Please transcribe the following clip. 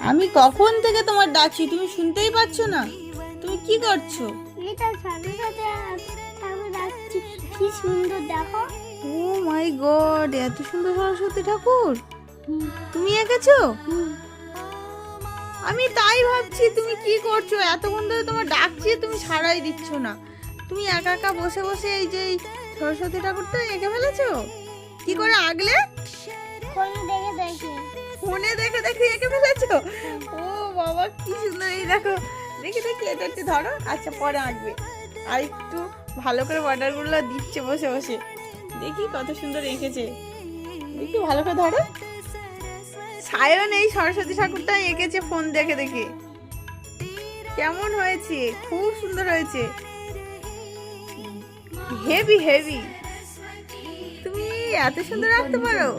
আমি কখন থেকে তোমার ডাকছি, তুমি শুনতেই পাচ্ছ না? তুমি কি করছো? এটা সরস্বতী ঠাকুর ডাকছি, কি সুন্দর দেখো। ও মাই গড, এত সুন্দর সরস্বতী ঠাকুর তুমি এঁকেছো? আমি তাই ভাবছি তুমি কি করছো, এতক্ষণ ধরে তোমার ডাকছি তুমি সাড়াই দিচ্ছ না। তুমি একা একা বসে বসে এই যে এই সরস্বতী ঠাকুরটা এঁকে ফেলেছো? কি করে আগলে? ফোনে দেখে দেখে। ফোনে দেখে দেখে এঁকে ফেলেছো? ও বাবা কি সুন্দর, এই দেখো, দেখি দেখি এটা একটু ধরো, আচ্ছা পরে আঁকবে। আর একটু ভালো করে বর্ডারগুলো দিচ্ছে বসে বসে, দেখি কত সুন্দর এঁকেছে, দেখি ভালো করে ধরো। সায়ন এই সরস্বতী ঠাকুরটা এঁকেছে ফোন দেখে দেখে। কেমন হয়েছে? খুব সুন্দর হয়েছে, হেভি হেভি। তুমি এত সুন্দর আঁকতে পারো?